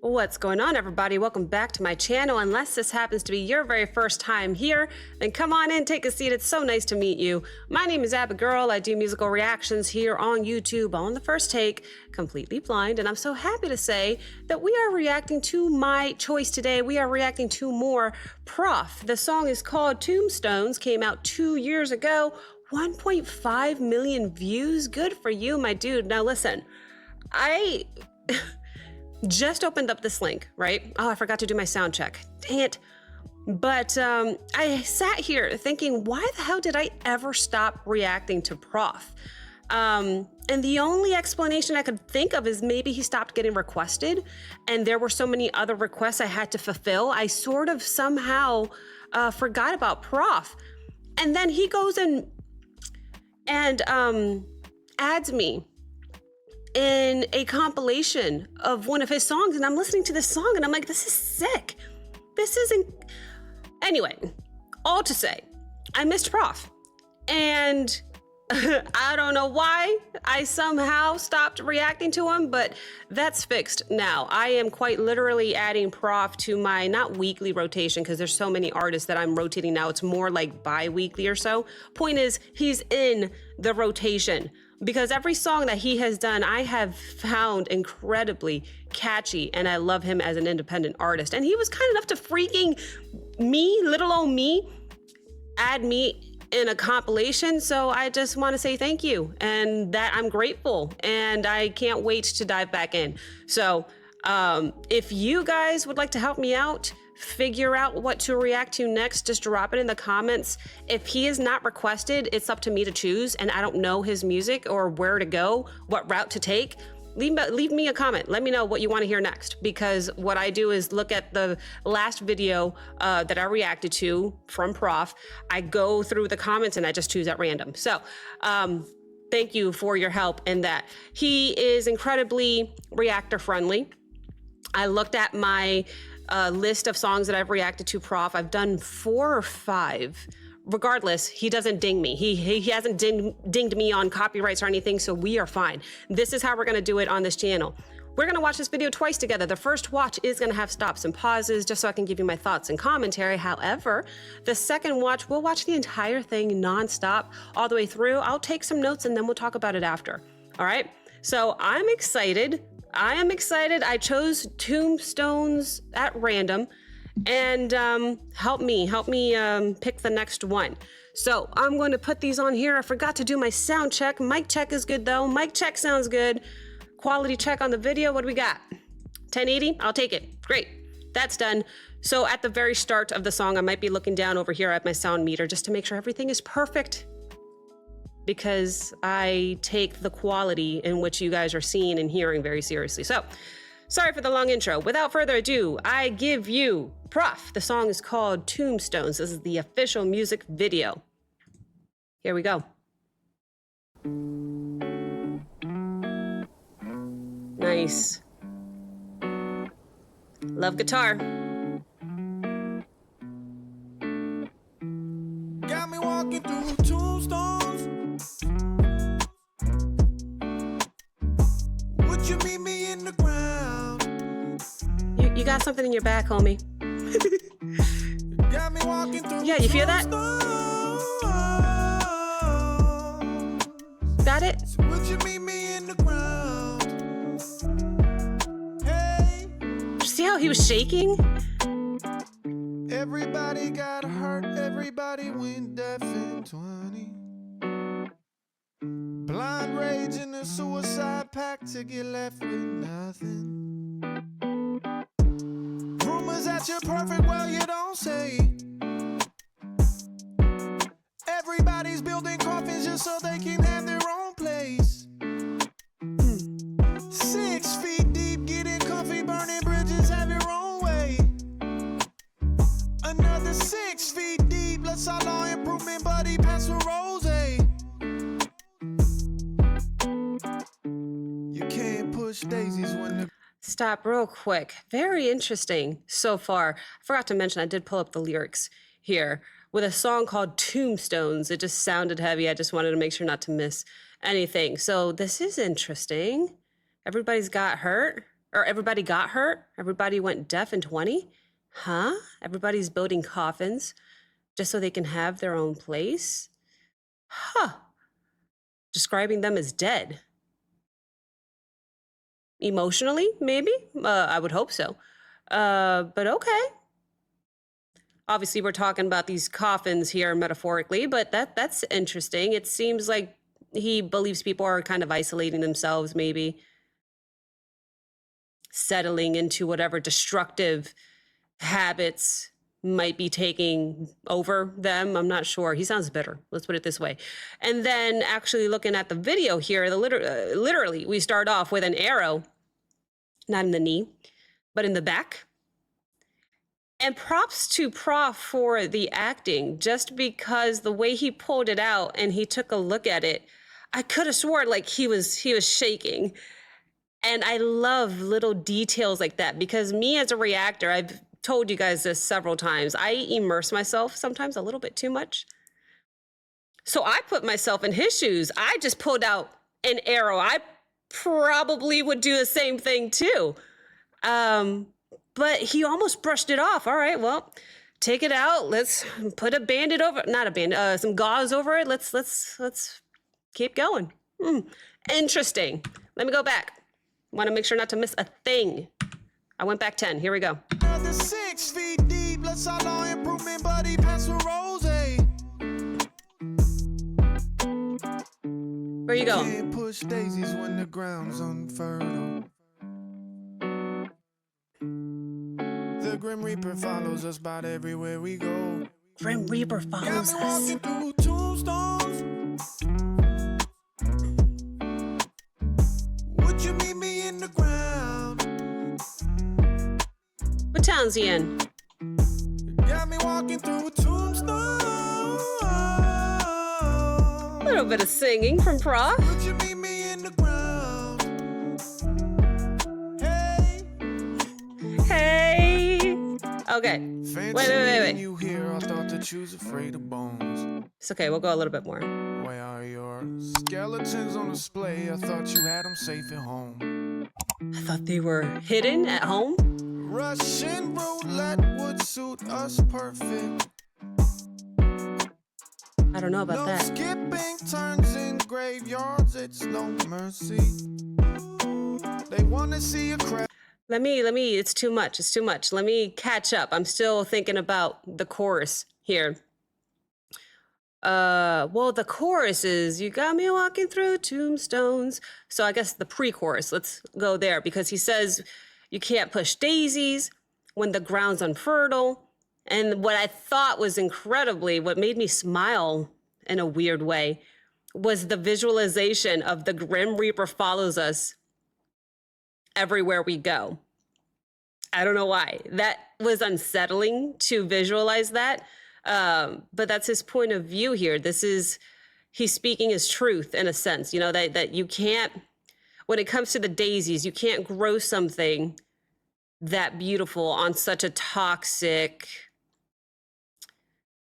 What's going on, everybody? Welcome back to my channel. Unless this happens to be your very first time here, then come on in, take a seat. It's so nice to meet you. My name is Abigail. I do musical reactions here on YouTube on the first take, completely blind, and I'm so happy to say that we are reacting to my choice today. We are reacting to more PROF. The song is called Tombstones, came out 2 years ago, 1.5 million views. Good for you, my dude. Now listen, I just opened up this link, right? Oh, I forgot to do my sound check. Dang it. But I sat here thinking, why the hell did I ever stop reacting to PROF? And the only explanation I could think of is maybe he stopped getting requested and there were so many other requests I had to fulfill. I sort of somehow forgot about PROF. And then he goes and adds me in a compilation of one of his songs, and I'm listening to this song and I'm like, this is sick. This isn't... Anyway, all to say, I missed PROF. And I don't know why I somehow stopped reacting to him, but that's fixed now. I am quite literally adding PROF to my, not weekly rotation, because there's so many artists that I'm rotating now. It's more like bi-weekly or so. Point is, he's in the rotation, because every song that he has done, I have found incredibly catchy, and I love him as an independent artist. And he was kind enough to freaking me, little old me, add me in a compilation. So I just want to say thank you, and that I'm grateful, and I can't wait to dive back in. So if you guys would like to help me out, figure out what to react to next, just drop it in the comments. If he is not requested, it's up to me to choose, and I don't know his music or where to go, what route to take. Leave me a comment. Let me know what you want to hear next, because what I do is look at the last video that I reacted to from PROF. I go through the comments and I just choose at random. So thank you for your help in that. He is incredibly reactor friendly. I looked at my list of songs that I've reacted to PROF. I've done 4 or 5. Regardless, he doesn't ding me. He hasn't dinged me on copyrights or anything, so we are fine. This is how we're gonna do it on this channel. We're gonna watch this video twice together. The first watch is gonna have stops and pauses just so I can give you my thoughts and commentary. However, the second watch, we'll watch the entire thing nonstop all the way through. I'll take some notes and then we'll talk about it after. All right, so I'm excited. I am excited. I chose Tombstones at random, and help me pick the next one. So I'm going to put these on here. I forgot to do my sound check. Mic check is good though. Mic check sounds good. Quality check on the video. What do we got? 1080? I'll take it. Great. That's done. So at the very start of the song, I might be looking down over here at my sound meter just to make sure everything is perfect, because I take the quality in which you guys are seeing and hearing very seriously. So, sorry for the long intro. Without further ado, I give you PROF. The song is called Tombstones. This is the official music video. Here we go. Nice. Love guitar. Got me walking through tombstones. Would you meet me in the ground? You got something in your back, homie. Got me walking through Yeah, you feel that? Got it? So would you meet me in the ground? Hey, See how he was shaking? everybody got hurt, everybody went deaf in 20. Blind rage in the suicide pact to get left with nothing. Rumors that you're perfect, well, you don't say. Everybody's building coffins just so they can have their own place. 6 feet deep, getting comfy, burning bridges, have your own way. Another 6 feet deep, let's all law improvement, buddy, pass a rose. You can't push daisies when the... Stop real quick. Very interesting so far. I forgot to mention I did pull up the lyrics here with a song called Tombstones. It just sounded heavy. I just wanted to make sure not to miss anything. So this is interesting. Everybody's got hurt. Or everybody got hurt? Everybody went deaf in 20? Huh? Everybody's building coffins just so they can have their own place? Huh. Describing them as dead. Emotionally, maybe? I would hope so. But okay. Obviously, we're talking about these coffins here metaphorically, but that's interesting. It seems like he believes people are kind of isolating themselves, maybe settling into whatever destructive habits might be taking over them. I'm not sure. He sounds bitter. Let's put it this way. And then actually looking at the video here, literally, we start off with an arrow, not in the knee, but in the back. And props to Prof for the acting, just because the way he pulled it out and he took a look at it, I could have sworn like he was shaking. And I love little details like that because me as a reactor, I've told you guys this several times, I immerse myself sometimes a little bit too much. So I put myself in his shoes. I just pulled out an arrow. I probably would do the same thing too. But he almost brushed it off. All right, well, take it out. Let's put a Band-Aid over, not a Band-Aid, some gauze over it. Let's keep going. Interesting. Let me go back. Want to make sure not to miss a thing. I went back 10. Here we go. Another 6 feet deep. Let's all our improvement, buddy. Pencil Rose. Where you going? Can't push daisies when the ground's unfertile. The Grim Reaper follows us about everywhere we go. Grim Reaper Got follows me us. walking through tombstones. Would you meet me in the ground? What town's he in? Got me walking through tombstones. A little bit of singing from Prof. Would you meet me in the ground? Hey. Hey. Okay. Fancy Wait. you here, I thought that you was afraid of bones. It's okay. We'll go a little bit more. Where are your skeletons on display? I thought you had them safe at home. I thought they were hidden at home. Russian roulette would suit us perfect. I don't know about No that. skipping turns in graveyards, it's no mercy. They wanna see a crash. Let me, it's too much. It's too much. Let me catch up. I'm still thinking about the chorus here. Well, the chorus is, you got me walking through tombstones. So I guess the pre-chorus, let's go there because he says, you can't push daisies when the ground's unfertile. And what I thought was incredibly, what made me smile in a weird way, was the visualization of the Grim Reaper follows us everywhere we go. I don't know why. That was unsettling to visualize that. But that's his point of view here. He's speaking his truth in a sense, you know, that you can't, when it comes to the daisies, you can't grow something that beautiful on such a toxic,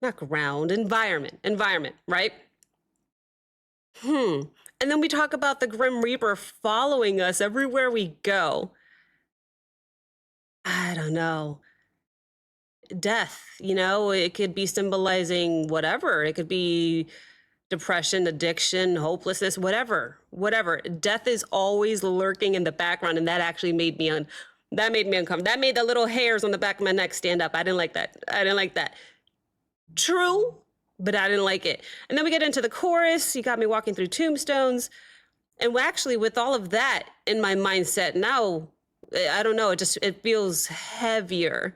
not ground, environment, right? And then we talk about the Grim Reaper following us everywhere we go. I don't know. Death, you know, it could be symbolizing whatever. It could be depression, addiction, hopelessness, whatever. Death is always lurking in the background, and that actually made me uncomfortable. That made the little hairs on the back of my neck stand up. I didn't like that. True, but I didn't like it. And then we get into the chorus. You got me walking through tombstones. And actually, with all of that in my mindset now, I don't know, it feels heavier.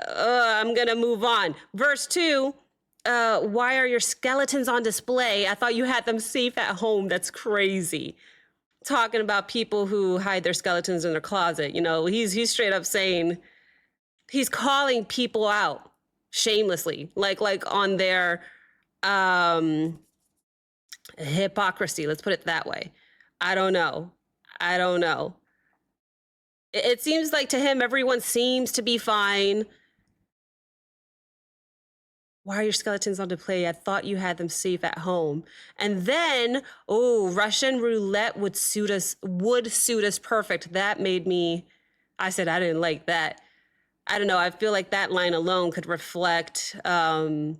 I'm gonna move on. Verse 2, why are your skeletons on display? I thought you had them safe at home. That's crazy. Talking about people who hide their skeletons in their closet. You know, he's straight up saying, he's calling people out shamelessly, like on their hypocrisy. Let's put it that way. I don't know. It seems like to him, everyone seems to be fine. Why are your skeletons on display? I thought you had them safe at home. And then, oh, Russian roulette would suit us perfect. That made me, I said I didn't like that. I don't know. I feel like that line alone could reflect Russian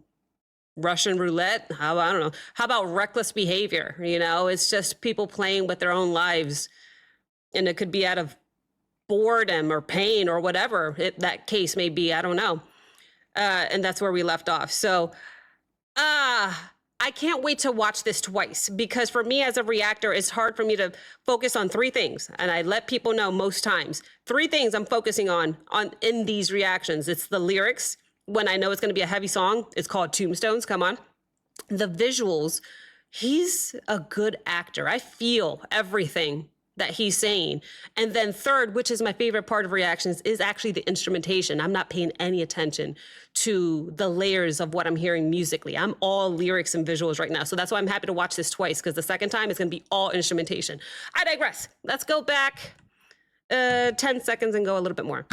roulette. I don't know. How about reckless behavior? It's just people playing with their own lives, and it could be out of boredom or pain or whatever that case may be. I don't know. And that's where we left off. So, I can't wait to watch this twice, because for me as a reactor, it's hard for me to focus on three things. And I let people know most times, three things I'm focusing on in these reactions. It's the lyrics. When I know it's going to be a heavy song, it's called Tombstones. Come on. The visuals. He's a good actor. I feel everything that he's saying. And then third, which is my favorite part of reactions, is actually the instrumentation. I'm not paying any attention to the layers of what I'm hearing musically. I'm all lyrics and visuals right now. So that's why I'm happy to watch this twice, because the second time it's going to be all instrumentation. I digress. Let's go back 10 seconds and go a little bit more.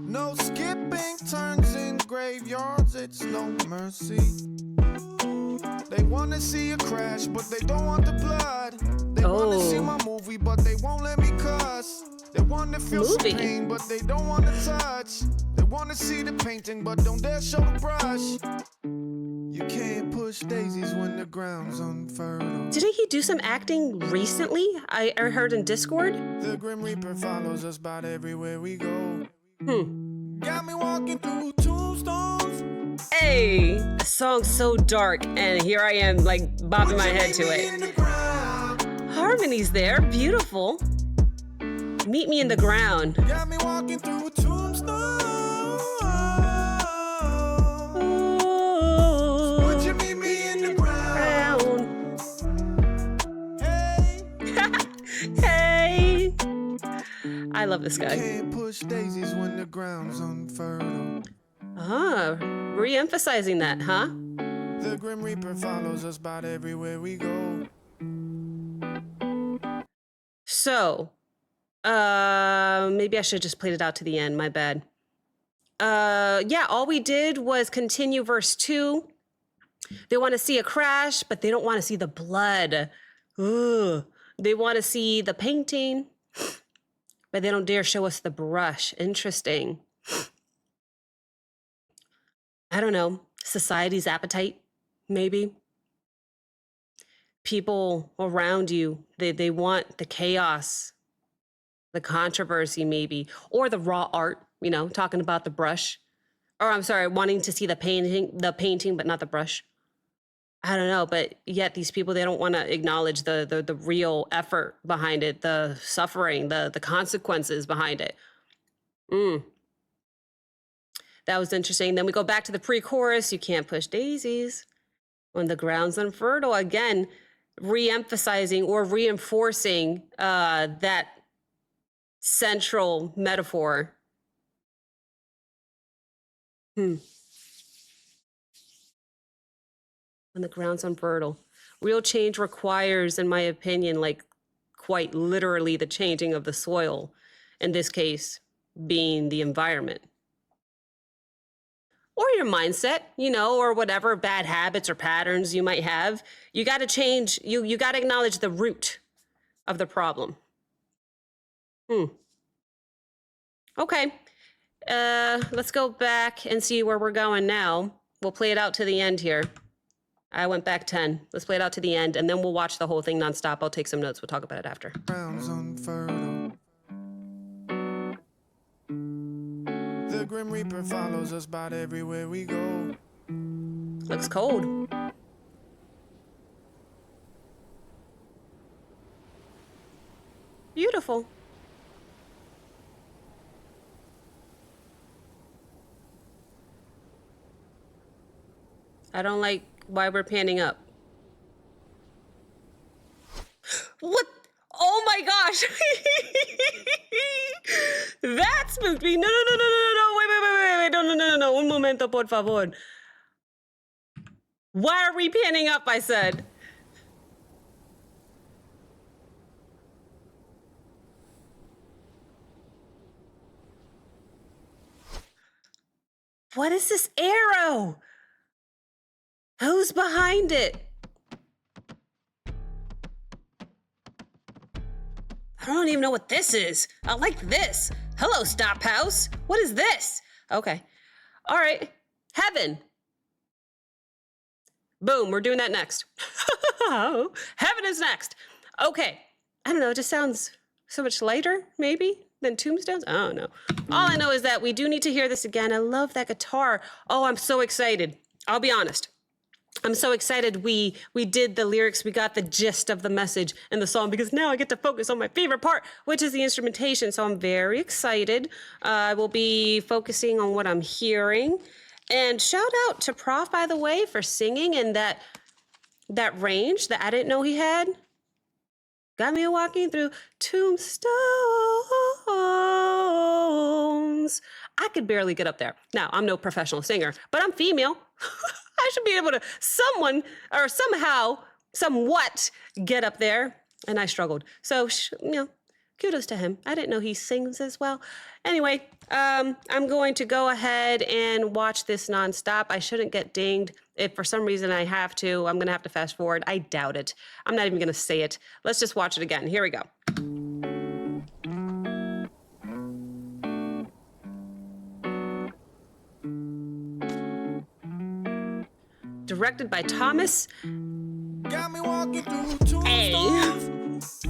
No skipping turns in graveyards, it's no mercy. They wanna see a crash, but they don't want the blood. They wanna see my movie, but they won't let me cuss. They wanna feel some pain, but they don't wanna touch. They wanna see the painting, but don't dare show the brush. You can't push daisies when the ground's unfertile. Didn't he do some acting recently? I heard in Discord. The Grim Reaper follows us about everywhere we go. Got me walking through tombstones. Hey, a song so dark, and here I am, like, bobbing my head to it. Harmonies there, beautiful. Meet me in the ground. Got me walking through tombstones. Would you meet me in the ground? Hey. Hey. I love this guy. Can't push daisies when the ground's unfertile. Re-emphasizing that, huh? The Grim Reaper follows us about everywhere we go. So, maybe I should have just played it out to the end. My bad. Yeah, all we did was continue verse 2. They want to see a crash, but they don't want to see the blood. Ugh. They want to see the painting, but they don't dare show us the brush. Interesting. I don't know. Society's appetite, maybe. People around you, they want the chaos, the controversy maybe, or the raw art, talking about the brush. Or I'm sorry, wanting to see the painting, but not the brush. I don't know, but yet these people, they don't want to acknowledge the real effort behind it, the suffering, the consequences behind it. That was interesting. Then we go back to the pre-chorus. You can't push daisies when the ground's unfertile. Again, re-emphasizing or reinforcing that central metaphor. When the ground's unfertile. Real change requires, in my opinion, like quite literally the changing of the soil. In this case, being the environment. Or your mindset, or whatever bad habits or patterns you might have. You got to change, you got to acknowledge the root of the problem. Okay, let's go back and see where we're going now. We'll play it out to the end here. I went back 10. Let's play it out to the end, and then we'll watch the whole thing nonstop. I'll take some notes. We'll talk about it after. Ground's unfertile. The Grim Reaper follows us about everywhere we go. Looks cold. Beautiful. I don't like why we're panning up. What? Oh my gosh. That spooked me. No. Wait. No. Un momento, por favor. Why are we panning up? I said. What is this arrow? Who's behind it? I don't even know what this is. I like this. Hello, Stop House. What is this? Okay. All right. Heaven. Boom, we're doing that next. Heaven is next. Okay. I don't know, it just sounds so much lighter, maybe, than Tombstones? I don't know. All I know is that we do need to hear this again. I love that guitar. Oh, I'm so excited. I'll be honest. I'm so excited we did the lyrics, we got the gist of the message in the song, because now I get to focus on my favorite part, which is the instrumentation. So I'm very excited. I will be focusing on what I'm hearing. And shout out to Prof, by the way, for singing in that range that I didn't know he had. Got me walking through tombstones. I could barely get up there. Now, I'm no professional singer, but I'm female. I should be able to somewhat get up there. And I struggled. So, kudos to him. I didn't know he sings as well. Anyway, I'm going to go ahead and watch this nonstop. I shouldn't get dinged. If for some reason I have to, I'm going to have to fast forward. I doubt it. I'm not even going to say it. Let's just watch it again. Here we go. Directed by Thomas. Got me walking through tombstones.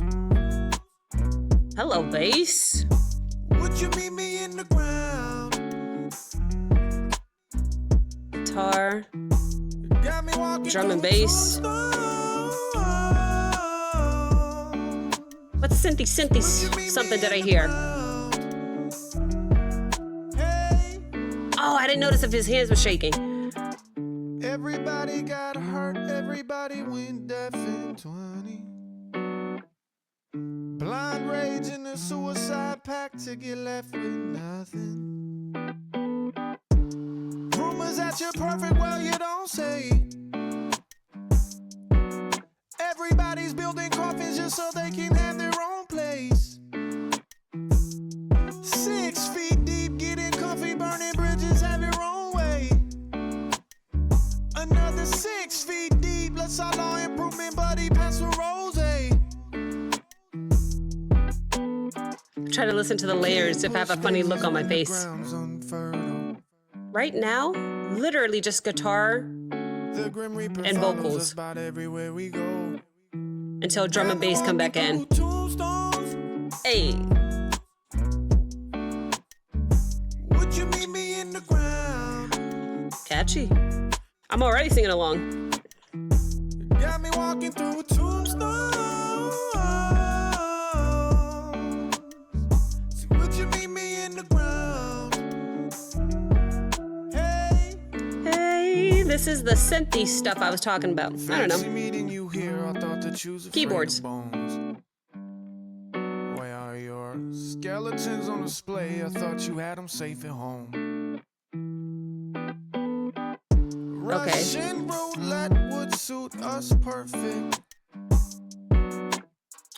Hello, bass. Would you meet me in the ground? Guitar. Got me walking Drum and through bass. What's synthy something did I hear? Hey, Oh, I didn't notice if his hands were shaking. everybody got hurt, everybody went deaf in 20. Blind rage in the suicide pact to get left with nothing. Rumors that you're perfect, well, you don't say. Everybody's building coffins just so they can have their own place. 6 feet deep, getting comfy, burning bridges, have your own way. Another 6 feet deep, let's all law improvement, buddy, pass the rose. Try to listen to the layers if I have a funny look on my face. Right now, literally just guitar and vocals until drum and bass come back in. Hey. Would you meet me in the ground? Catchy. I'm already singing along. Got me walking through a tombstone. So would you meet me in the ground? Hey, Hey, this is the synthy stuff I was talking about. I don't know. meeting you here, I thought that you was afraid Keyboards. of bones. Where are your skeletons on display? I thought you had them safe at home. Okay. Russian roulette would suit us perfect.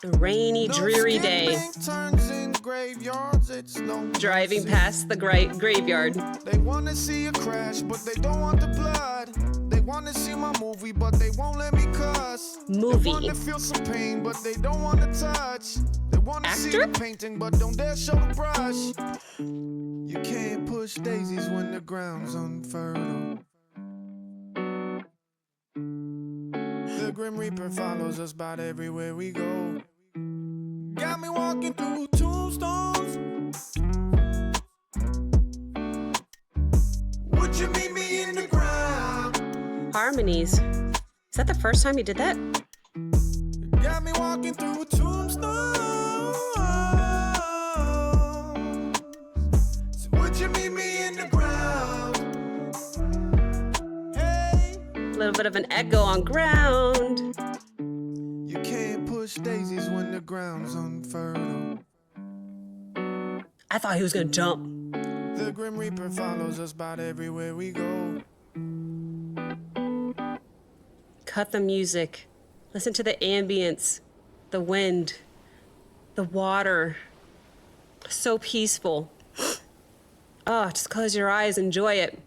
A rainy, dreary day. Turns in graveyards, it's no Driving mercy. past the graveyard. They wanna see a crash, but they don't want the blood. They wanna see my movie, but they won't let me cuss. Movie. They wanna feel some pain, but they don't wanna touch. They wanna see Actor? the painting, but don't dare show the brush. You can't push daisies when the ground's unfertile. The Grim Reaper follows us about everywhere we go. Got me walking through tombstones. Would you meet me in the ground? Harmonies. Is that the first time you did that? Got me walking through tombstones. So would you meet me in the ground? Hey, A little bit of an echo on ground. you can't push daisies when the ground's unfertile. I thought he was gonna jump. The Grim Reaper follows us about everywhere we go. Cut the music. Listen to the ambience, the wind, the water. So peaceful. Oh, just close your eyes, enjoy it.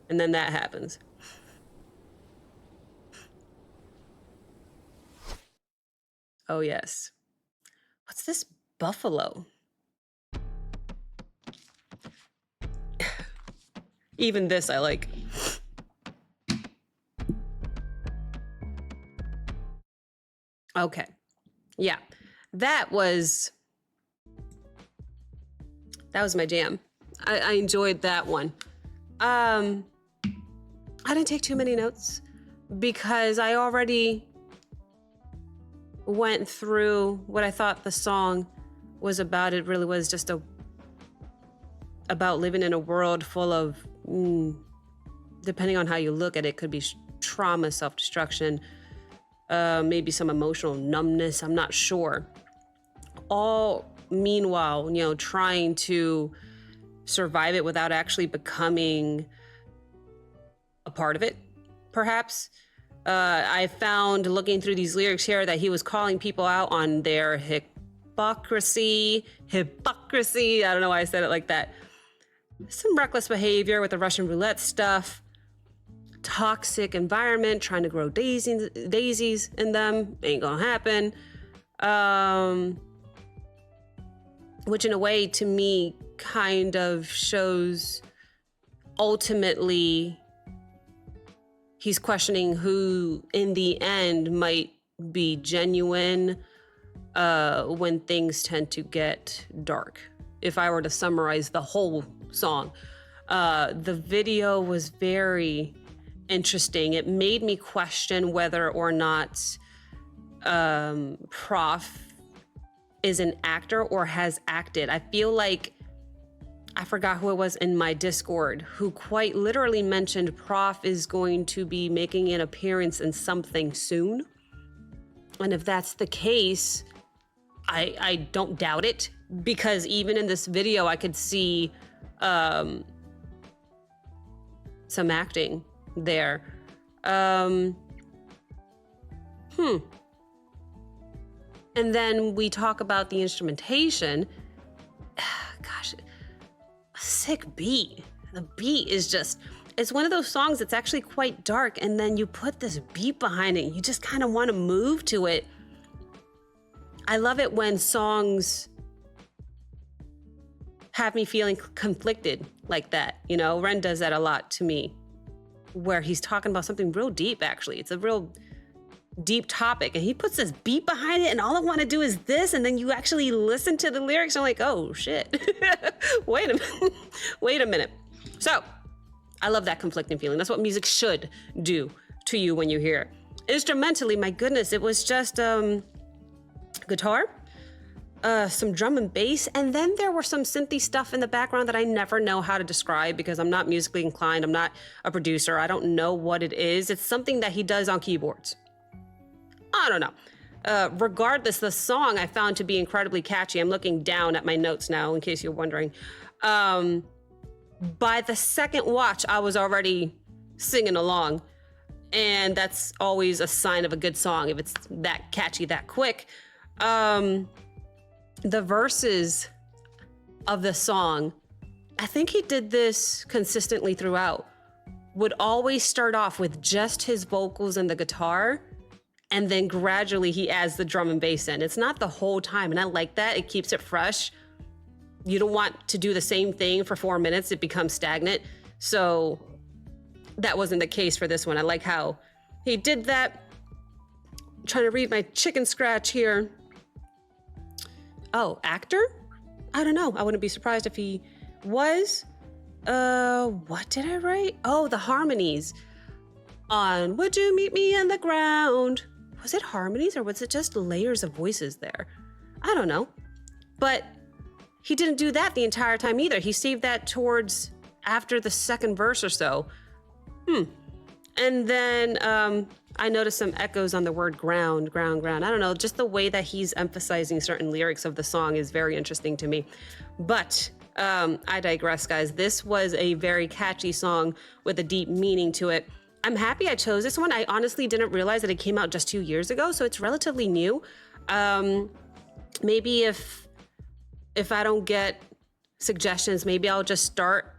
And then that happens. Oh, yes. What's this buffalo? Even this I like. Okay. Yeah. That was my jam. I enjoyed that one. I didn't take too many notes because I already went through what I thought the song was about. It really was just about living in a world full of, depending on how you look at it, could be trauma, self-destruction, maybe some emotional numbness. I'm not sure. All meanwhile, trying to survive it without actually becoming a part of it, perhaps. I found, looking through these lyrics here, that he was calling people out on their hypocrisy. I don't know why I said it like that. Some reckless behavior with the Russian roulette stuff. Toxic environment, trying to grow daisies in them. Ain't gonna happen. Which in a way, to me, kind of shows ultimately he's questioning who in the end might be genuine when things tend to get dark. If I were to summarize the whole song, the video was very interesting. It made me question whether or not Prof is an actor or has acted. I feel like, I forgot who it was in my Discord who quite literally mentioned Prof is going to be making an appearance in something soon. And if that's the case, I don't doubt it, because even in this video, I could see some acting there. And then we talk about the instrumentation. Gosh, a sick beat. The beat is just, it's one of those songs that's actually quite dark, and then you put this beat behind it, and you just kind of want to move to it. I love it when songs have me feeling conflicted like that. Ren does that a lot to me, where he's talking about something real deep, actually. It's a real deep topic, and he puts this beat behind it, and all I want to do is this, and then you actually listen to the lyrics and I'm like, oh shit. wait a minute. So I love that conflicting feeling. That's what music should do to you when you hear it. Instrumentally, my goodness, it was just guitar, some drum and bass, and then there were some synthy stuff in the background that I never know how to describe because I'm not musically inclined. I'm not a producer. I don't know what it is. It's something that he does on keyboards. I don't know. Regardless, the song I found to be incredibly catchy. I'm looking down at my notes now, in case you're wondering. By the second watch, I was already singing along. And that's always a sign of a good song, if it's that catchy, that quick. The verses of the song, I think he did this consistently throughout, would always start off with just his vocals and the guitar, and then gradually he adds the drum and bass in. It's not the whole time, and I like that. It keeps it fresh. You don't want to do the same thing for 4 minutes. It becomes stagnant. So that wasn't the case for this one. I like how he did that. I'm trying to read my chicken scratch here. Oh, actor? I don't know. I wouldn't be surprised if he was. What did I write? Oh, the harmonies on Would You Meet Me in the Ground? Was it harmonies or was it just layers of voices there? I don't know. But he didn't do that the entire time either. He saved that towards after the second verse or so. And then I noticed some echoes on the word ground. I don't know, just the way that he's emphasizing certain lyrics of the song is very interesting to me. But I digress, guys. This was a very catchy song with a deep meaning to it. I'm happy I chose this one. I honestly didn't realize that it came out just 2 years ago, so it's relatively new. Maybe if I don't get suggestions, maybe I'll just start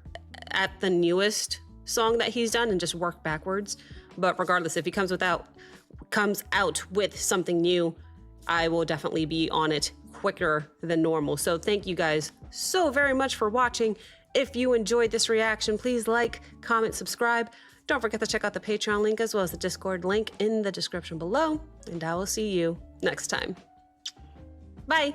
at the newest song that he's done and just work backwards. But regardless, if he comes out with something new, I will definitely be on it quicker than normal. So thank you guys so very much for watching. If you enjoyed this reaction, please like, comment, subscribe. Don't forget to check out the Patreon link as well as the Discord link in the description below. And I will see you next time. Bye.